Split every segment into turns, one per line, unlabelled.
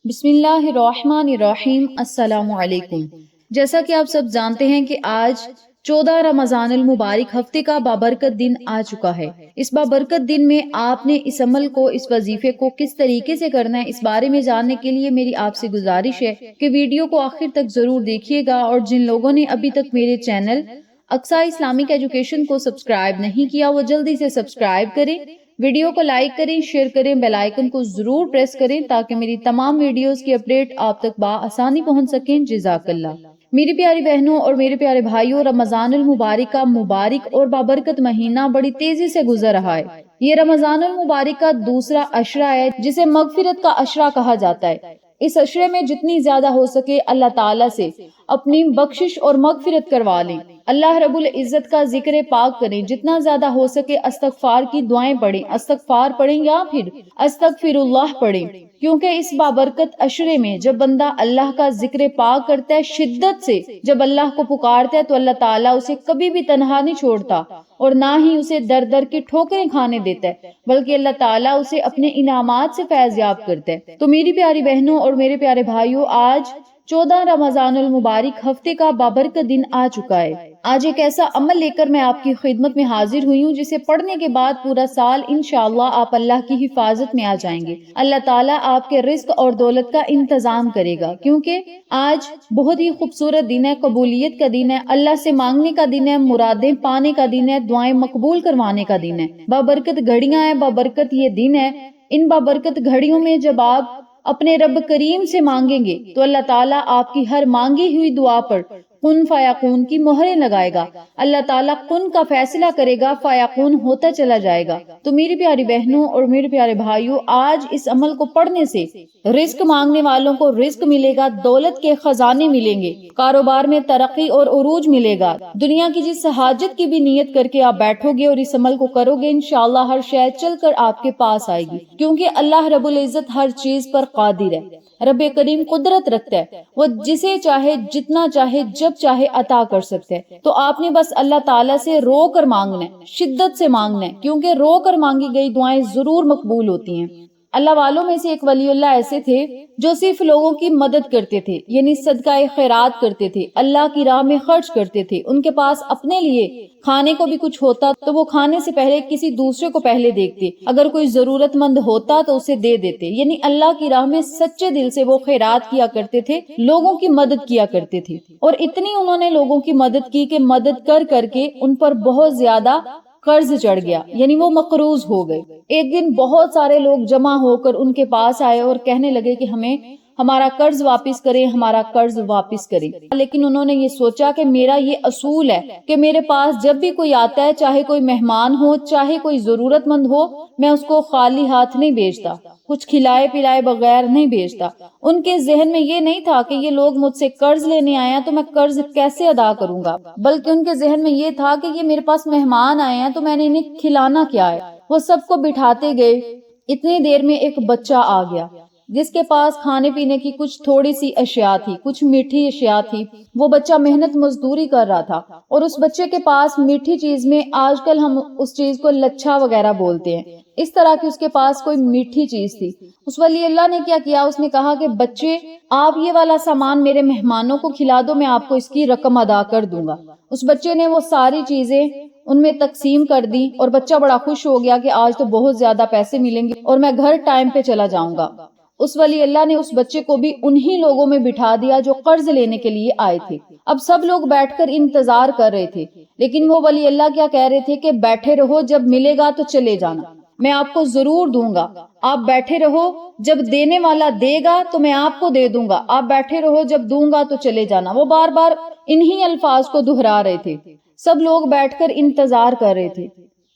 بسم اللہ الرحمن الرحیم، السلام علیکم۔ جیسا کہ آپ سب جانتے ہیں کہ آج 14 رمضان المبارک ہفتے کا بابرکت دن آ چکا ہے۔ اس بابرکت دن میں آپ نے اس عمل کو، اس وظیفے کو کس طریقے سے کرنا ہے، اس بارے میں جاننے کے لیے میری آپ سے گزارش ہے کہ ویڈیو کو آخر تک ضرور دیکھیے گا، اور جن لوگوں نے ابھی تک میرے چینل اقصیٰ اسلامک ایجوکیشن کو سبسکرائب نہیں کیا وہ جلدی سے سبسکرائب کریں، ویڈیو کو لائک کریں، شیئر کریں، بیل آئیکن کو ضرور پریس کریں تاکہ میری تمام ویڈیوز کی اپڈیٹ آپ تک بآسانی پہنچ سکیں۔ جزاک اللہ۔ میری پیاری بہنوں اور میرے پیارے بھائیوں، رمضان المبارک کا مبارک اور بابرکت مہینہ بڑی تیزی سے گزر رہا ہے۔ یہ رمضان المبارک کا دوسرا عشرہ ہے جسے مغفرت کا عشرہ کہا جاتا ہے۔ اس عشرے میں جتنی زیادہ ہو سکے اللہ تعالیٰ سے اپنی بخشش اور مغفرت کروا لیں، اللہ رب العزت کا ذکر پاک کریں، جتنا زیادہ ہو سکے استغفار کی دعائیں پڑھیں، استغفار پڑھیں یا پھر استغفر اللہ پڑھیں، کیونکہ اس بابرکت عشرے میں جب بندہ اللہ کا ذکر پاک کرتا ہے، شدت سے جب اللہ کو پکارتا ہے، تو اللہ تعالیٰ اسے کبھی بھی تنہا نہیں چھوڑتا اور نہ ہی اسے در در کی ٹھوکریں کھانے دیتا ہے، بلکہ اللہ تعالیٰ اسے اپنے انعامات سے فیض یاب کرتا ہے۔ تو میری پیاری بہنوں اور میرے پیارے بھائیوں، آج 14 رمضان المبارک ہفتے کا بابرکت دن آ چکا ہے۔ آج ایک ایسا عمل لے کر میں آپ کی خدمت میں حاضر ہوئی ہوں جسے پڑھنے کے بعد پورا سال انشاءاللہ آپ اللہ کی حفاظت میں آ جائیں گے۔ اللہ تعالیٰ آپ کے رزق اور دولت کا انتظام کرے گا، کیونکہ آج بہت ہی خوبصورت دن ہے، قبولیت کا دن ہے، اللہ سے مانگنے کا دن ہے، مرادیں پانے کا دن ہے، دعائیں مقبول کروانے کا دن ہے، بابرکت گھڑیاں ہیں، بابرکت یہ دن ہے۔ ان بابرکت گھڑیوں میں جب آپ اپنے رب کریم سے مانگیں گے تو اللہ تعالیٰ آپ کی ہر مانگی ہوئی دعا پر کن فیکون کی مہریں لگائے گا۔ اللہ تعالیٰ کن کا فیصلہ کرے گا، فیکون ہوتا چلا جائے گا۔ تو میری پیاری بہنوں اور میرے پیارے بھائیوں، آج اس عمل کو پڑھنے سے رزق مانگنے والوں کو رزق ملے گا، دولت کے خزانے ملیں گے، کاروبار میں ترقی اور عروج ملے گا۔ دنیا کی جس حاجت کی بھی نیت کر کے آپ بیٹھو گے اور اس عمل کو کرو گے، انشاءاللہ ہر شے چل کر آپ کے پاس آئے گی، کیونکہ اللہ رب العزت ہر چیز پر قادر ہے۔ رب کریم قدرت رکھتا ہے، وہ جسے چاہے جتنا چاہے جب چاہے عطا کر سکتا ہے۔ تو آپ نے بس اللہ تعالیٰ سے رو کر مانگنا ہے، شدت سے مانگنا ہے، کیونکہ رو کر مانگی گئی دعائیں ضرور مقبول ہوتی ہیں۔ اللہ والوں میں سے ایک ولی اللہ ایسے تھے جو صرف لوگوں کی مدد کرتے تھے، یعنی صدقہ خیرات کرتے تھے، اللہ کی راہ میں خرچ کرتے تھے۔ ان کے پاس اپنے لیے کھانے کو بھی کچھ ہوتا تو وہ کھانے سے پہلے کسی دوسرے کو پہلے دیکھتے، اگر کوئی ضرورت مند ہوتا تو اسے دے دیتے، یعنی اللہ کی راہ میں سچے دل سے وہ خیرات کیا کرتے تھے، لوگوں کی مدد کیا کرتے تھے۔ اور اتنی انہوں نے لوگوں کی مدد کی کہ مدد کر کر کے ان پر بہت زیادہ قرض چڑھ گیا، یعنی وہ مقروض ہو گئے۔ ایک دن بہت سارے لوگ جمع ہو کر ان کے پاس آئے اور کہنے لگے کہ ہمیں ہمارا قرض واپس کریں، ہمارا قرض واپس کریں۔ لیکن انہوں نے یہ سوچا کہ میرا یہ اصول ہے کہ میرے پاس جب بھی کوئی آتا ہے، چاہے کوئی مہمان ہو، چاہے کوئی ضرورت مند ہو، میں اس کو خالی ہاتھ نہیں بھیجتا، کچھ کھلائے پلائے بغیر نہیں بھیجتا۔ ان کے ذہن میں یہ نہیں تھا کہ یہ لوگ مجھ سے قرض لینے آئے ہیں تو میں قرض کیسے ادا کروں گا، بلکہ ان کے ذہن میں یہ تھا کہ یہ میرے پاس مہمان آئے ہیں تو میں نے انہیں کھلانا کیا ہے۔ وہ سب کو بٹھاتے گئے، اتنی دیر میں ایک بچہ آ گیا جس کے پاس کھانے پینے کی کچھ تھوڑی سی اشیاء تھی، کچھ میٹھی اشیاء تھی۔ وہ بچہ محنت مزدوری کر رہا تھا، اور اس بچے کے پاس میٹھی چیز میں آج کل ہم اس چیز کو لچھا وغیرہ بولتے ہیں، اس طرح کی اس کے پاس کوئی میٹھی چیز تھی۔ اس ولی اللہ نے کیا کیا، اس نے کہا کہ بچے آپ یہ والا سامان میرے مہمانوں کو کھلا دو، میں آپ کو اس کی رقم ادا کر دوں گا۔ اس بچے نے وہ ساری چیزیں ان میں تقسیم کر دی، اور بچہ بڑا خوش ہو گیا کہ آج تو بہت زیادہ پیسے ملیں گے اور میں گھر ٹائم پہ چلا جاؤں گا۔ اس ولی اللہ نے اس بچے کو بھی انہی لوگوں میں بٹھا دیا جو قرض لینے کے لیے آئے تھے۔ اب سب لوگ بیٹھ کر انتظار کر رہے تھے، لیکن وہ ولی اللہ کیا کہہ رہے تھے کہ بیٹھے رہو، جب ملے گا تو چلے جانا، میں آپ کو ضرور دوں گا۔ آپ بیٹھے رہو، جب دینے والا دے گا تو میں آپ کو دے دوں گا، آپ بیٹھے رہو، جب دوں گا تو چلے جانا۔ وہ بار بار انہی الفاظ کو دہرا رہے تھے۔ سب لوگ بیٹھ کر انتظار کر رہے تھے۔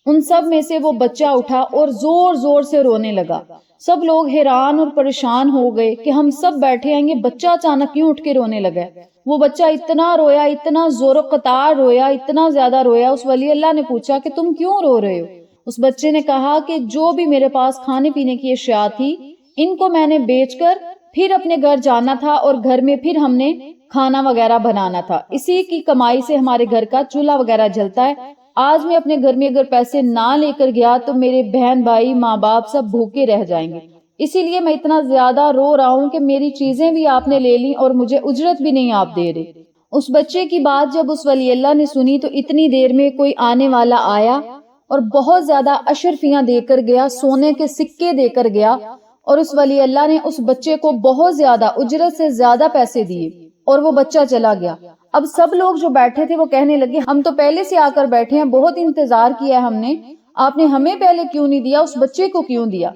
ان سب میں سے وہ بچہ اٹھا اور زور زور سے رونے لگا۔ سب لوگ حیران اور پریشان ہو گئے کہ ہم سب بیٹھے ہیں، یہ بچہ اچانک کیوں اٹھ کے رونے لگا۔ وہ بچہ اتنا رویا، اتنا زور و قطار رویا، اتنا زیادہ رویا۔ اس ولی اللہ نے پوچھا کہ تم کیوں رو رہے ہو؟ اس بچے نے کہا کہ جو بھی میرے پاس کھانے پینے کی اشیاء تھی، ان کو میں نے بیچ کر پھر اپنے گھر جانا تھا، اور گھر میں پھر ہم نے کھانا وغیرہ بنانا تھا، اسی کی کمائی سے ہمارے گھر کا چولہا وغیرہ جلتا ہے۔ آج میں اپنے گھر میں اگر پیسے نہ لے کر گیا تو میرے بہن بھائی ماں باپ سب بھوکے رہ جائیں گے، اسی لیے میں اتنا زیادہ رو رہا ہوں کہ میری چیزیں بھی آپ نے لے لی اور مجھے اجرت بھی نہیں آپ دے رہے۔ اس بچے کی بات جب اس ولی اللہ نے سنی تو اتنی دیر میں کوئی آنے والا آیا اور بہت زیادہ اشرفیاں دے کر گیا، سونے کے سکے دے کر گیا، اور اس ولی اللہ نے اس بچے کو بہت زیادہ اجرت سے زیادہ پیسے دیے اور وہ بچہ چلا گیا۔ اب سب لوگ جو بیٹھے تھے وہ کہنے لگے ہم تو پہلے سے آ کر بیٹھے ہیں، بہت انتظار کیا ہے ہم نے، آپ نے ہمیں پہلے کیوں نہیں دیا، اس بچے کو کیوں دیا؟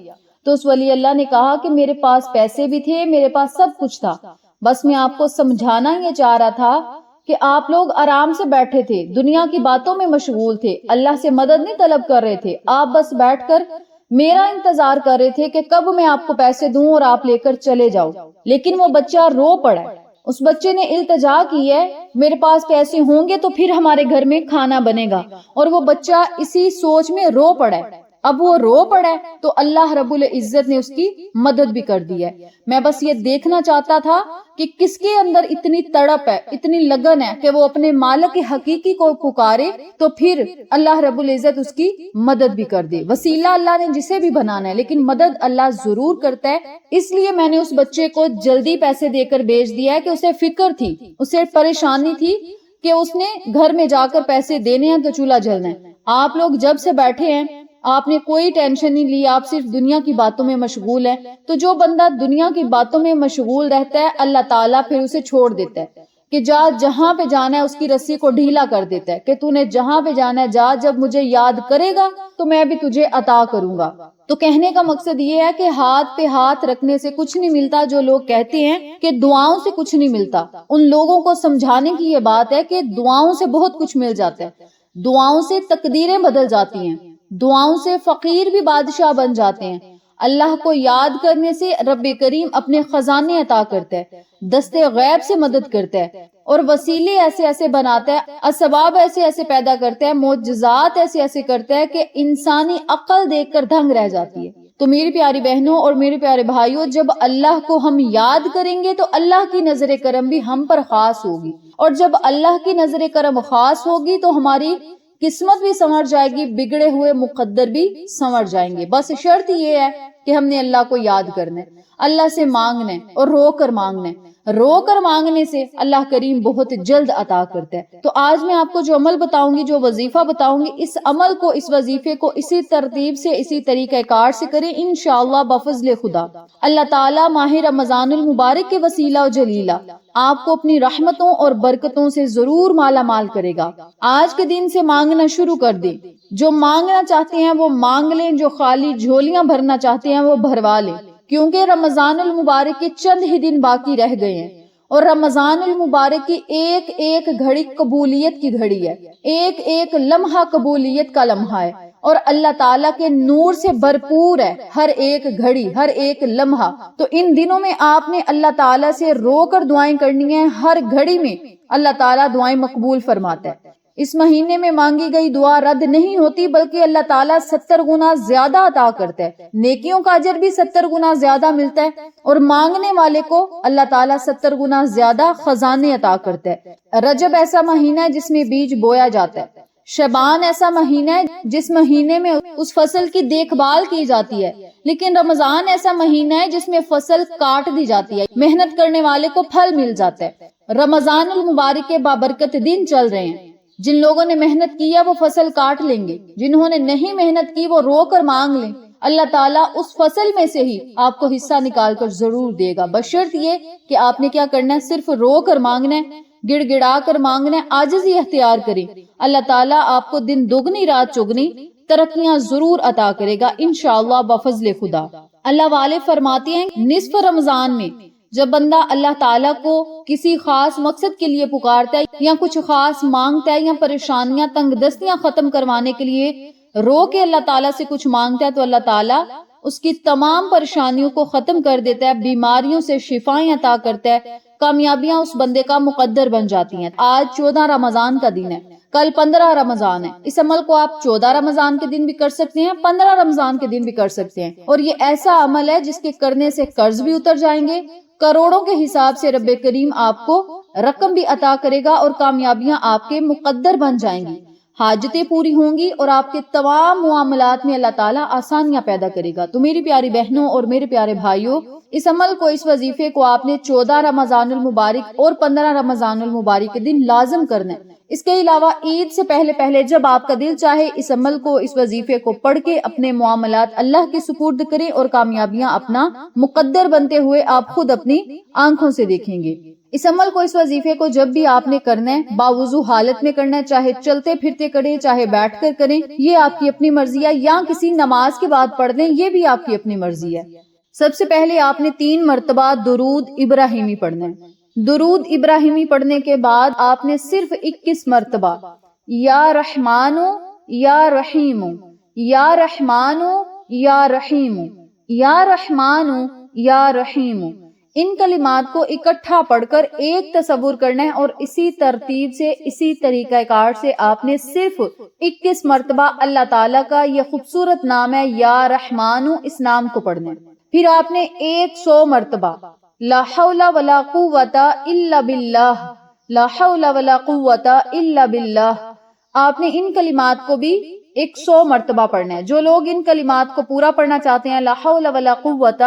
تو اس ولی اللہ نے کہا کہ میرے پاس پیسے بھی تھے، میرے پاس سب کچھ تھا، بس میں آپ کو سمجھانا یہ چاہ رہا تھا کہ آپ لوگ آرام سے بیٹھے تھے، دنیا کی باتوں میں مشغول تھے، اللہ سے مدد نہیں طلب کر رہے تھے، آپ بس بیٹھ کر میرا انتظار کر رہے تھے کہ کب میں آپ کو پیسے دوں اور آپ لے کر چلے جاؤ۔ لیکن وہ بچہ رو پڑا ہے، اس بچے نے التجا کی ہے میرے پاس پیسے ہوں گے تو پھر ہمارے گھر میں کھانا بنے گا، اور وہ بچہ اسی سوچ میں رو پڑا ہے۔ اب وہ رو پڑا ہے تو اللہ رب العزت نے اس کی مدد بھی کر دی ہے۔ میں بس یہ دیکھنا چاہتا تھا کہ کس کے اندر اتنی تڑپ ہے، اتنی لگن ہے کہ وہ اپنے مالک حقیقی کو پکارے تو پھر اللہ رب العزت اس کی مدد بھی کر دے۔ وسیلہ اللہ نے جسے بھی بنانا ہے لیکن مدد اللہ ضرور کرتا ہے۔ اس لیے میں نے اس بچے کو جلدی پیسے دے کر بھیج دیا ہے کہ اسے فکر تھی، اسے پریشانی تھی کہ اس نے گھر میں جا کر پیسے دینے ہیں تو چولہا جلنا ہے۔ آپ لوگ جب سے بیٹھے ہیں آپ نے کوئی ٹینشن نہیں لی، آپ صرف دنیا کی باتوں میں مشغول ہیں۔ تو جو بندہ دنیا کی باتوں میں مشغول رہتا ہے اللہ تعالیٰ پھر اسے چھوڑ دیتا ہے کہ جا جہاں پہ جانا ہے، اس کی رسی کو ڈھیلا کر دیتا ہے کہ تو نے جہاں پہ جانا ہے جا، جب مجھے یاد کرے گا تو میں بھی تجھے عطا کروں گا۔ تو کہنے کا مقصد یہ ہے کہ ہاتھ پہ ہاتھ رکھنے سے کچھ نہیں ملتا۔ جو لوگ کہتے ہیں کہ دعاؤں سے کچھ نہیں ملتا، ان لوگوں کو سمجھانے کی یہ بات ہے کہ دعاؤں سے بہت کچھ مل جاتا ہے، دعاؤں سے تقدیریں بدل جاتی ہیں، دعاؤں سے فقیر بھی بادشاہ بن جاتے ہیں۔ اللہ کو یاد کرنے سے رب کریم اپنے خزانے عطا کرتا ہے، دستے غیب سے مدد کرتا ہے، اور وسیلے ایسے ایسے بناتا ہے، اسباب ایسے ایسے پیدا کرتا ہے، معجزات ایسے ایسے کرتا ہے کہ انسانی عقل دیکھ کر دھنگ رہ جاتی ہے۔ تو میری پیاری بہنوں اور میرے پیارے بھائیوں، جب اللہ کو ہم یاد کریں گے تو اللہ کی نظر کرم بھی ہم پر خاص ہوگی، اور جب اللہ کی نظر کرم خاص ہوگی تو ہماری قسمت بھی سنور جائے گی، بگڑے ہوئے مقدر بھی سنور جائیں گے۔ بس شرط یہ ہے کہ ہم نے اللہ کو یاد کرنا ہے، اللہ سے مانگنا ہے اور رو کر مانگنا ہے۔ رو کر مانگنے سے اللہ کریم بہت جلد عطا کرتا ہے۔ تو آج میں آپ کو جو عمل بتاؤں گی، جو وظیفہ بتاؤں گی، اس عمل کو، اس وظیفے کو اسی ترتیب سے، اسی طریقہ کار سے کریں انشاءاللہ بفضل خدا۔ اللہ تعالیٰ ماہ رمضان المبارک کے وسیلہ و جلیلہ آپ کو اپنی رحمتوں اور برکتوں سے ضرور مالا مال کرے گا۔ آج کے دن سے مانگنا شروع کر دیں، جو مانگنا چاہتے ہیں وہ مانگ لیں، جو خالی جھولیاں بھرنا چاہتے ہیں وہ بھروا لیں، کیونکہ رمضان المبارک کے چند ہی دن باقی رہ گئے ہیں، اور رمضان المبارک کی ایک ایک گھڑی قبولیت کی گھڑی ہے، ایک ایک لمحہ قبولیت کا لمحہ ہے، اور اللہ تعالیٰ کے نور سے بھرپور ہے ہر ایک گھڑی، ہر ایک لمحہ۔ تو ان دنوں میں آپ نے اللہ تعالیٰ سے رو کر دعائیں کرنی ہیں، ہر گھڑی میں اللہ تعالیٰ دعائیں مقبول فرماتا ہے۔ اس مہینے میں مانگی گئی دعا رد نہیں ہوتی، بلکہ اللہ تعالیٰ 70 گنا زیادہ عطا کرتا ہے، نیکیوں کا اجر بھی 70 گنا زیادہ ملتا ہے، اور مانگنے والے کو اللہ تعالیٰ 70 گنا زیادہ خزانے عطا کرتا ہے۔ رجب ایسا مہینہ ہے جس میں بیج بویا جاتا ہے، شعبان ایسا مہینہ ہے جس مہینے میں اس فصل کی دیکھ بھال کی جاتی ہے، لیکن رمضان ایسا مہینہ ہے جس میں فصل کاٹ دی جاتی ہے، محنت کرنے والے کو پھل مل جاتا ہے۔ رمضان المبارک کے بابرکت دن چل رہے ہیں، جن لوگوں نے محنت کی ہے وہ فصل کاٹ لیں گے، جنہوں نے نہیں محنت کی وہ رو کر مانگ لیں، اللہ تعالیٰ اس فصل میں سے ہی آپ کو حصہ نکال کر ضرور دے گا، بشرط یہ کہ آپ نے کیا کرنا ہے، صرف رو کر مانگنا ہے، گڑ گڑا کر مانگنا ہے، عاجزی اختیار کریں۔ اللہ تعالیٰ آپ کو دن دگنی رات چگنی ترقیاں ضرور عطا کرے گا انشاءاللہ بفضل خدا۔ اللہ والے فرماتے ہیں نصف رمضان میں جب بندہ اللہ تعالیٰ کو کسی خاص مقصد کے لیے پکارتا ہے یا کچھ خاص مانگتا ہے یا پریشانیاں تنگ دستیاں ختم کروانے کے لیے رو کے اللہ تعالیٰ سے کچھ مانگتا ہے تو اللہ تعالیٰ اس کی تمام پریشانیوں کو ختم کر دیتا ہے، بیماریوں سے شفائیں عطا کرتا ہے، کامیابیاں اس بندے کا مقدر بن جاتی ہیں۔ آج 14 رمضان کا دن ہے، کل 15 رمضان ہے۔ اس عمل کو آپ 14 رمضان کے دن بھی کر سکتے ہیں، 15 رمضان کے دن بھی کر سکتے ہیں، اور یہ ایسا عمل ہے جس کے کرنے سے قرض بھی اتر جائیں گے، کروڑوں کے حساب سے رب کریم آپ کو رقم بھی عطا کرے گا، اور کامیابیاں آپ کے مقدر بن جائیں گی۔ حاجتیں پوری ہوں گی اور آپ کے تمام معاملات میں اللہ تعالیٰ آسانیاں پیدا کرے گا۔ تو میری پیاری بہنوں اور میرے پیارے بھائیوں، اس عمل کو، اس وظیفے کو آپ نے 14 رمضان المبارک اور 15 رمضان المبارک کے دن لازم کرنا ہے۔ اس کے علاوہ عید سے پہلے جب آپ کا دل چاہے اس عمل کو، اس وظیفے کو پڑھ کے اپنے معاملات اللہ کے سپرد کریں اور کامیابیاں اپنا مقدر بنتے ہوئے آپ خود اپنی آنکھوں سے دیکھیں گے۔ اس عمل کو، اس وظیفے کو جب بھی آپ نے کرنا ہے، باوضو حالت میں کرنا ہے، چاہے چلتے پھرتے کریں، چاہے بیٹھ کر کریں، یہ آپ کی اپنی مرضی ہے، یا کسی نماز کے بعد پڑھ دیں، یہ بھی آپ کی اپنی مرضی ہے۔ سب سے پہلے آپ نے 3 مرتبہ درود ابراہیمی پڑھنا ہے۔ درود ابراہیمی پڑھنے کے بعد آپ نے صرف 21 مرتبہ یا رحمانو یا رحیمو، یا رحمانو یا رحیمو، یا رحمانو یا رحیمو، ان کلمات کو اکٹھا پڑھ کر ایک تصور کرنا ہے، اور اسی ترتیب سے، اسی طریقہ کار سے آپ نے صرف 21 مرتبہ اللہ تعالیٰ کا یہ خوبصورت نام ہے یا رحمانو، اس نام کو پڑھنا ہے۔ پھر آپ نے 100 مرتبہ لا حول ولا قوت الا باللہ، لا حول ولا قوت الا باللہ، آپ نے ان کلمات کو بھی 100 مرتبہ پڑھنا ہے۔ جو لوگ ان کلمات کو پورا پڑھنا چاہتے ہیں، لا حول ولا قوت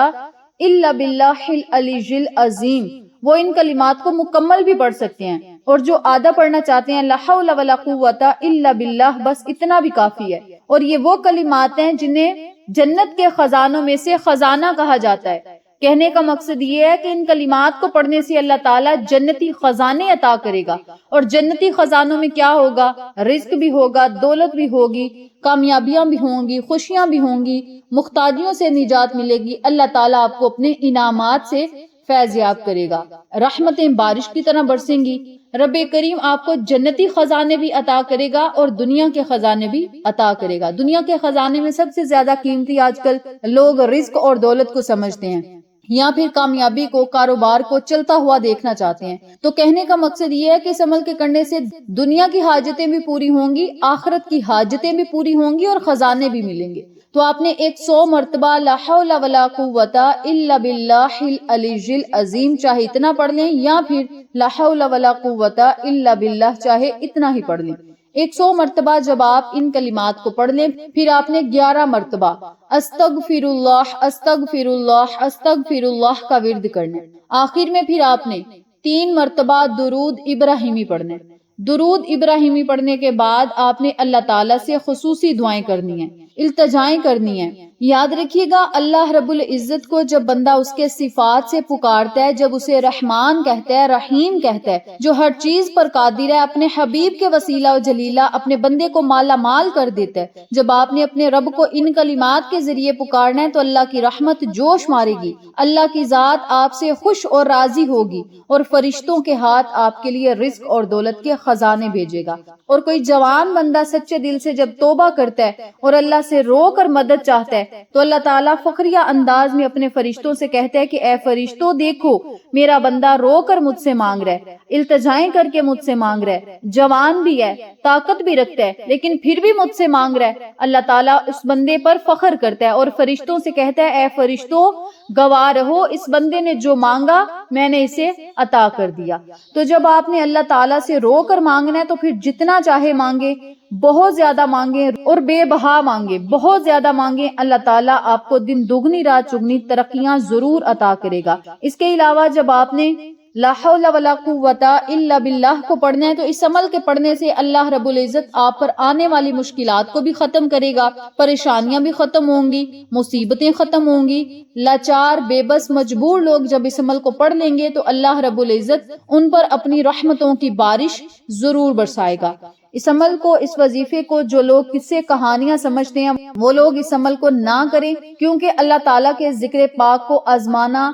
الا باللہ العلی العظیم، وہ ان کلمات کو مکمل بھی پڑھ سکتے ہیں، اور جو آدھا پڑھنا چاہتے ہیں، لا حول ولا قوت الا باللہ، بس اتنا بھی کافی ہے۔ اور یہ وہ کلمات ہیں جنہیں جنت کے خزانوں میں سے خزانہ کہا جاتا ہے۔ کہنے کا مقصد یہ ہے کہ ان کلمات کو پڑھنے سے اللہ تعالیٰ جنتی خزانے عطا کرے گا، اور جنتی خزانوں میں کیا ہوگا؟ رزق بھی ہوگا، دولت بھی ہوگی، کامیابیاں بھی ہوں گی، خوشیاں بھی ہوں گی، محتاجیوں سے نجات ملے گی، اللہ تعالیٰ آپ کو اپنے انعامات سے فیض یاب کرے گا، رحمتیں بارش کی طرح برسیں گی، رب کریم آپ کو جنتی خزانے بھی عطا کرے گا اور دنیا کے خزانے بھی عطا کرے گا۔ دنیا کے خزانے میں سب سے زیادہ قیمتی آج کل لوگ رزق اور دولت کو سمجھتے ہیں، یا پھر کامیابی کو، کاروبار کو چلتا ہوا دیکھنا چاہتے ہیں۔ تو کہنے کا مقصد یہ ہے کہ اس عمل کے کرنے سے دنیا کی حاجتیں بھی پوری ہوں گی، آخرت کی حاجتیں بھی پوری ہوں گی، اور خزانے بھی ملیں گے۔ تو آپ نے 100 مرتبہ لا حول ولا قوت الا باللہ العلی العظیم چاہے اتنا پڑھ لیں، یا پھر لا حول ولا قوت الا باللہ چاہے اتنا ہی پڑھ لیں۔ 100 مرتبہ جب آپ ان کلمات کو پڑھ لیں، پھر آپ نے 11 مرتبہ استغفر اللہ، استغفر اللہ، استغفر اللہ کا ورد کرنا ہے۔ آخر میں پھر آپ نے 3 مرتبہ درود ابراہیمی پڑھنا ہے۔ درود ابراہیمی پڑھنے کے بعد آپ نے اللہ تعالیٰ سے خصوصی دعائیں کرنی ہیں، التجائیں کرنی ہیں۔ یاد رکھیے گا، اللہ رب العزت کو جب بندہ اس کے صفات سے پکارتا ہے، جب اسے رحمان کہتا ہے، رحیم کہتا ہے، جو ہر چیز پر قادر ہے، اپنے حبیب کے وسیلہ و جلیلہ اپنے بندے کو مالا مال کر دیتا ہے، جب آپ نے اپنے رب کو ان کلمات کے ذریعے پکارنا ہے تو اللہ کی رحمت جوش مارے گی، اللہ کی ذات آپ سے خوش اور راضی ہوگی، اور فرشتوں کے ہاتھ آپ کے لیے رزق اور دولت کے خزانے بھیجے گا۔ اور کوئی جوان بندہ سچے دل سے جب توبہ کرتا ہے اور اللہ سے رو کر مدد چاہتا ہے تو اللہ تعالیٰ فخریہ انداز میں اپنے فرشتوں سے کہتا ہے کہ اے فرشتوں، دیکھو میرا بندہ رو کر مجھ سے مانگ رہا ہے، التجائیں کر کے مجھ سے مانگ رہا ہے، جوان بھی ہے، طاقت بھی رکھتا ہے، لیکن پھر بھی مجھ سے مانگ رہا ہے۔ اللہ تعالیٰ اس بندے پر فخر کرتا ہے اور فرشتوں سے کہتا ہے، اے فرشتوں گواہ رہو، اس بندے نے جو مانگا میں نے اسے عطا کر دیا۔ تو جب آپ نے اللہ تعالیٰ سے رو کر مانگنا ہے تو پھر جتنا چاہے مانگے، بہت زیادہ مانگے اور بے بہا مانگے، بہت زیادہ مانگے، اللہ تعالیٰ آپ کو دن دگنی رات چگنی ترقیاں ضرور عطا کرے گا۔ اس کے علاوہ جب آپ نے لا حول ولا قوت الا باللہ کو پڑھنا ہے تو اس عمل کے پڑھنے سے اللہ رب العزت آپ پر آنے والی مشکلات کو بھی ختم کرے گا، پریشانیاں بھی ختم ہوں گی، مصیبتیں ختم ہوں گی۔ لاچار، بے بس، مجبور لوگ جب اس عمل کو پڑھ لیں گے تو اللہ رب العزت ان پر اپنی رحمتوں کی بارش ضرور برسائے گا۔ اس عمل کو، اس وظیفے کو جو لوگ قصے کہانیاں سمجھتے ہیں وہ لوگ اس عمل کو نہ کریں، کیونکہ اللہ تعالیٰ کے ذکر پاک کو آزمانا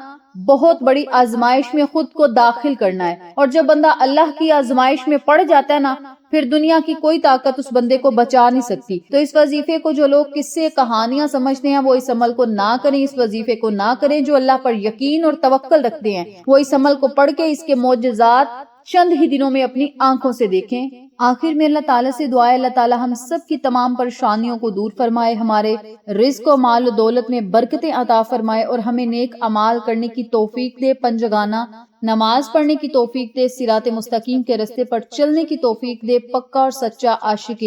بہت بڑی آزمائش میں خود کو داخل کرنا ہے، اور جب بندہ اللہ کی آزمائش میں پڑ جاتا ہے نا، پھر دنیا کی کوئی طاقت اس بندے کو بچا نہیں سکتی۔ تو اس وظیفے کو جو لوگ قصے کہانیاں سمجھتے ہیں وہ اس عمل کو نہ کریں، اس وظیفے کو نہ کریں۔ جو اللہ پر یقین اور توکل رکھتے ہیں وہ اس عمل کو پڑھ کے اس کے معجزات چند ہی دنوں میں اپنی آنکھوں سے دیکھیں۔ آخر میں اللہ تعالیٰ سے دعا ہے اللہ تعالیٰ ہم سب کی تمام پریشانیوں کو دور فرمائے، ہمارے رزق و مال و دولت میں برکتیں عطا فرمائے، اور ہمیں نیک اعمال کرنے کی توفیق دے، پنجگانہ نماز پڑھنے کی توفیق دے، صراط مستقیم کے راستے پر چلنے کی توفیق دے، پکا اور سچا عاشق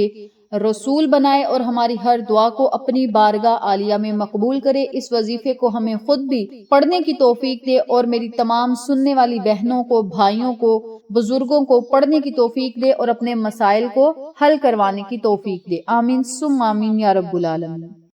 رسول بنائے اور ہماری ہر دعا کو اپنی بارگاہ عالیہ میں مقبول کرے۔ اس وظیفے کو ہمیں خود بھی پڑھنے کی توفیق دے اور میری تمام سننے والی بہنوں کو، بھائیوں کو، بزرگوں کو پڑھنے کی توفیق دے اور اپنے مسائل کو حل کروانے کی توفیق دے۔ آمین ثم آمین یا رب العالمین۔